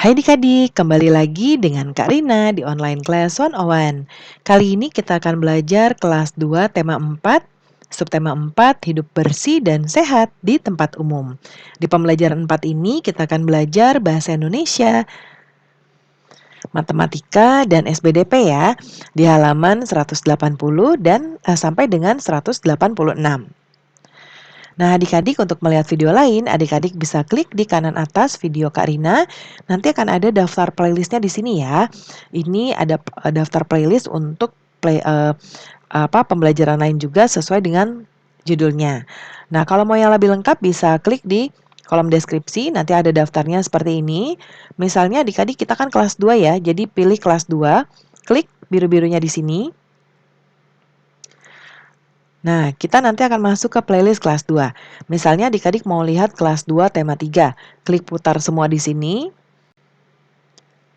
Hai adik-adik, kembali lagi dengan Kak Rina di online class 101. Kali ini kita akan belajar kelas 2 tema 4, subtema 4, hidup bersih dan sehat di tempat umum. Di pembelajaran 4 ini kita akan belajar bahasa Indonesia, matematika, dan SBDP ya, di halaman 180 dan sampai dengan 186. Nah, adik-adik untuk melihat video lain, adik-adik bisa klik di kanan atas video Kak Rina. Nanti akan ada daftar playlistnya di sini ya. Ini ada daftar playlist untuk pembelajaran lain juga sesuai dengan judulnya. Nah, kalau mau yang lebih lengkap bisa klik di kolom deskripsi, nanti ada daftarnya seperti ini. Misalnya adik-adik kita kan kelas 2 ya, jadi pilih kelas 2, klik biru-birunya di sini. Nah, kita nanti akan masuk ke playlist kelas 2. Misalnya adik-adik mau lihat kelas 2 tema 3. Klik putar semua di sini.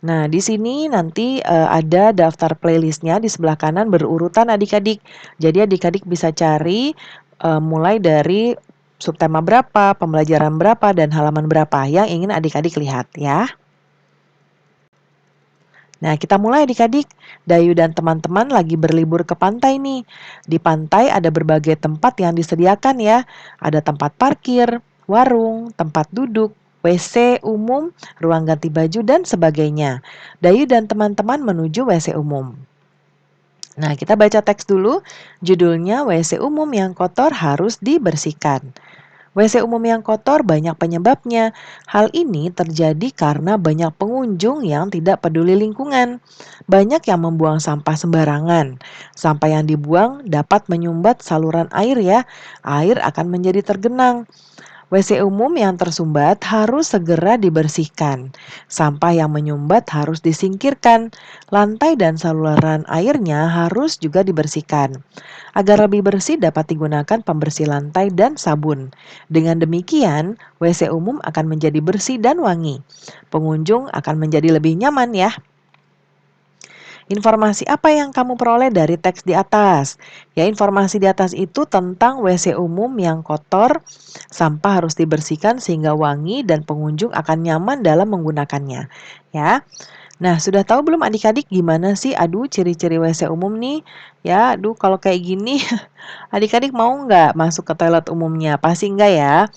Nah, di sini nanti ada daftar playlistnya di sebelah kanan berurutan adik-adik. Jadi adik-adik bisa cari mulai dari subtema berapa, pembelajaran berapa, dan halaman berapa yang ingin adik-adik lihat ya. Nah, kita mulai adik-adik. Dayu dan teman-teman lagi berlibur ke pantai nih. Di pantai ada berbagai tempat yang disediakan ya. Ada tempat parkir, warung, tempat duduk, WC umum, ruang ganti baju, dan sebagainya. Dayu dan teman-teman menuju WC umum. Nah, kita baca teks dulu. Judulnya WC umum yang kotor harus dibersihkan. WC umum yang kotor banyak penyebabnya. Hal ini terjadi karena banyak pengunjung yang tidak peduli lingkungan. Banyak yang membuang sampah sembarangan. Sampah yang dibuang dapat menyumbat saluran air ya. Air akan menjadi tergenang. WC umum yang tersumbat harus segera dibersihkan. Sampah yang menyumbat harus disingkirkan. Lantai dan saluran airnya harus juga dibersihkan. Agar lebih bersih dapat digunakan pembersih lantai dan sabun. Dengan demikian, WC umum akan menjadi bersih dan wangi. Pengunjung akan menjadi lebih nyaman ya. Informasi apa yang kamu peroleh dari teks di atas? Ya, informasi di atas itu tentang WC umum yang kotor, sampah harus dibersihkan sehingga wangi dan pengunjung akan nyaman dalam menggunakannya. Ya. Nah, sudah tahu belum adik-adik gimana sih ciri-ciri WC umum nih? Ya, kalau kayak gini adik-adik mau nggak masuk ke toilet umumnya? Pasti enggak ya.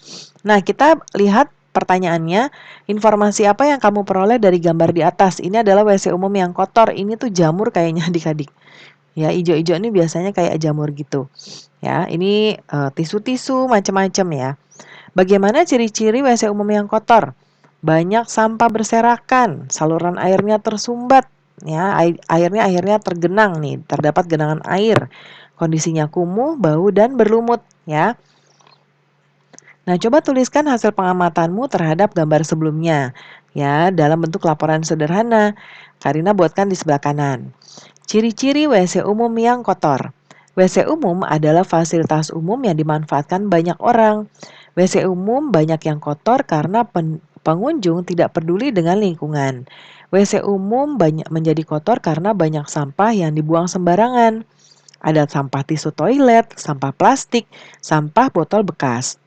Nah, kita lihat pertanyaannya, informasi apa yang kamu peroleh dari gambar di atas? Ini adalah WC umum yang kotor. Ini tuh jamur kayaknya adik-adik. Ya, ijo-ijo ini biasanya kayak jamur gitu. Ya, ini tisu-tisu macam-macam ya. Bagaimana ciri-ciri WC umum yang kotor? Banyak sampah berserakan, saluran airnya tersumbat, ya, airnya akhirnya tergenang nih, terdapat genangan air. Kondisinya kumuh, bau dan berlumut, ya. Nah, coba tuliskan hasil pengamatanmu terhadap gambar sebelumnya, ya, dalam bentuk laporan sederhana. Karina buatkan di sebelah kanan. Ciri-ciri WC umum yang kotor. WC umum adalah fasilitas umum yang dimanfaatkan banyak orang. WC umum banyak yang kotor karena pengunjung tidak peduli dengan lingkungan. WC umum banyak menjadi kotor karena banyak sampah yang dibuang sembarangan. Ada sampah tisu toilet, sampah plastik, sampah botol bekas.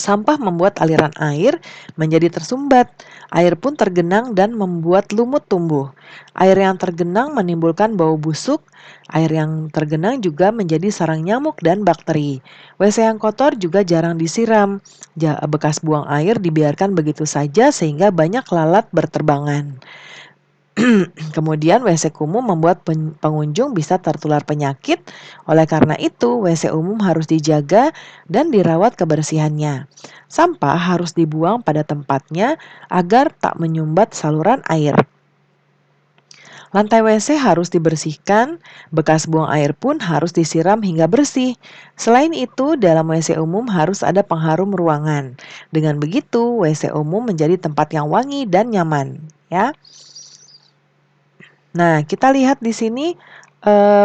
Sampah membuat aliran air menjadi tersumbat. Air pun tergenang dan membuat lumut tumbuh. Air yang tergenang menimbulkan bau busuk. Air yang tergenang juga menjadi sarang nyamuk dan bakteri. WC yang kotor juga jarang disiram. Bekas buang air dibiarkan begitu saja sehingga banyak lalat berterbangan. Kemudian WC umum membuat pengunjung bisa tertular penyakit. Oleh karena itu, WC umum harus dijaga dan dirawat kebersihannya. Sampah harus dibuang pada tempatnya agar tak menyumbat saluran air. Lantai WC harus dibersihkan, bekas buang air pun harus disiram hingga bersih. Selain itu, dalam WC umum harus ada pengharum ruangan. Dengan begitu, WC umum menjadi tempat yang wangi dan nyaman, ya. Nah, kita lihat di sini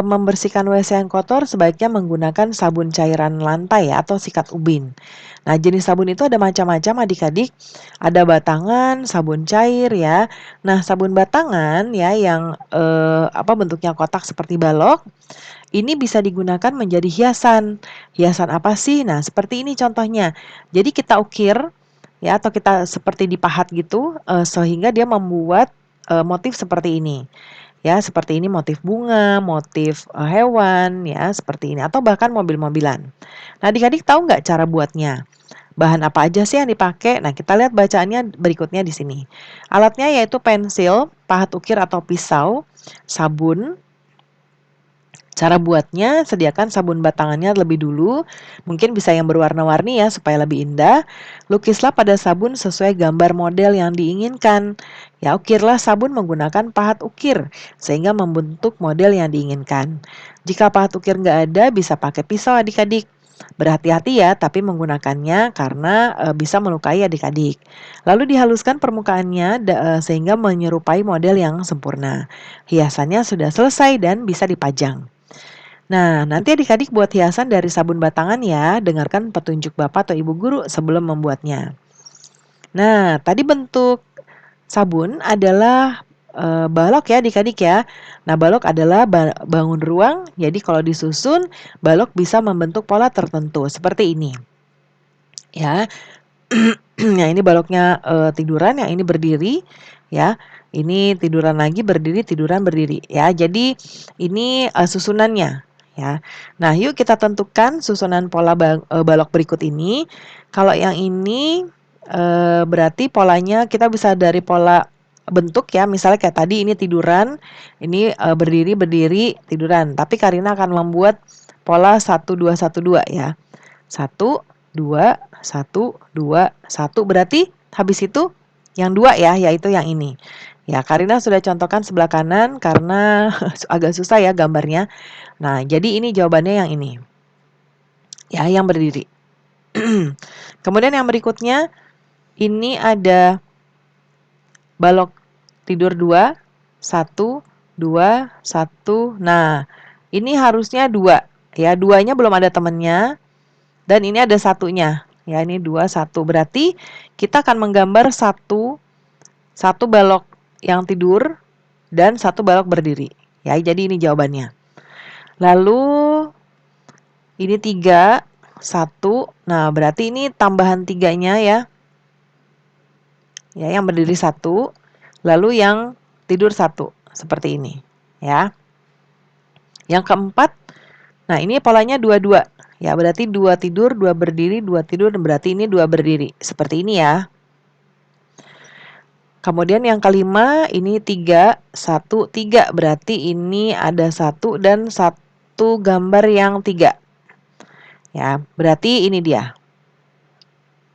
membersihkan WC yang kotor sebaiknya menggunakan sabun cairan lantai ya, atau sikat ubin. Nah, jenis sabun itu ada macam-macam adik-adik. Ada batangan, sabun cair ya. Nah, sabun batangan ya yang bentuknya kotak seperti balok, ini bisa digunakan menjadi hiasan. Hiasan apa sih? Nah, seperti ini contohnya. Jadi kita ukir ya, atau kita seperti dipahat gitu, sehingga dia membuat, motif seperti ini. Ya, seperti ini motif bunga, motif, hewan, ya, seperti ini, atau bahkan mobil-mobilan. Nah, adik-adik tahu nggak cara buatnya? Bahan apa aja sih yang dipakai? Nah, kita lihat bacaannya berikutnya di sini. Alatnya yaitu pensil, pahat ukir atau pisau, sabun. Cara buatnya, sediakan sabun batangannya lebih dulu, mungkin bisa yang berwarna-warni ya supaya lebih indah. Lukislah pada sabun sesuai gambar model yang diinginkan. Ya, ukirlah sabun menggunakan pahat ukir sehingga membentuk model yang diinginkan. Jika pahat ukir nggak ada, bisa pakai pisau adik-adik. Berhati-hati ya, tapi menggunakannya karena bisa melukai adik-adik. Lalu dihaluskan permukaannya sehingga menyerupai model yang sempurna. Hiasannya sudah selesai dan bisa dipajang. Nah, nanti adik-adik buat hiasan dari sabun batangan ya. Dengarkan petunjuk Bapak atau Ibu guru sebelum membuatnya. Nah, tadi bentuk sabun adalah balok ya adik-adik ya. Nah, balok adalah bangun ruang. Jadi kalau disusun, balok bisa membentuk pola tertentu seperti ini. Ya. Yang ini baloknya tiduran, yang ini berdiri ya. Ini tiduran lagi, berdiri, tiduran, berdiri ya. Jadi ini susunannya ya. Nah, yuk kita tentukan susunan pola balok berikut ini. Kalau yang ini berarti polanya kita bisa dari pola bentuk ya. Misalnya kayak tadi ini tiduran, ini berdiri, berdiri, tiduran. Tapi Karina akan membuat pola 1 2 1 2 ya. 1 2 1 2 1 berarti habis itu yang 2 ya, yaitu yang ini. Ya, Karina sudah contohkan sebelah kanan karena agak susah ya gambarnya. Nah, jadi ini jawabannya yang ini. Ya, yang berdiri. Kemudian yang berikutnya ini ada balok tidur 2, 1, 2, 1. Nah, ini harusnya 2 ya, 2-nya belum ada temennya. Dan ini ada satunya. Ya, ini 2, 1. Berarti kita akan menggambar satu balok yang tidur dan satu balok berdiri. Ya, jadi ini jawabannya. Lalu ini 3, 1. Nah, berarti ini tambahan 3-nya ya. Ya, yang berdiri 1, lalu yang tidur 1. Seperti ini, ya. Yang keempat, nah ini polanya 2 2. Ya, berarti 2 tidur, 2 berdiri, 2 tidur, berarti ini 2 berdiri. Seperti ini ya. Kemudian yang kelima ini 3, 1, 3. Berarti ini ada 1 dan 1 gambar yang 3. Ya, berarti ini dia.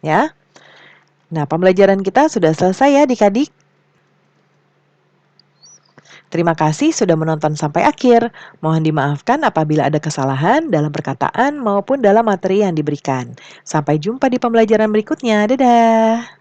Ya. Nah, pembelajaran kita sudah selesai ya adik-adik. Terima kasih sudah menonton sampai akhir. Mohon dimaafkan apabila ada kesalahan dalam perkataan maupun dalam materi yang diberikan. Sampai jumpa di pembelajaran berikutnya. Dadah.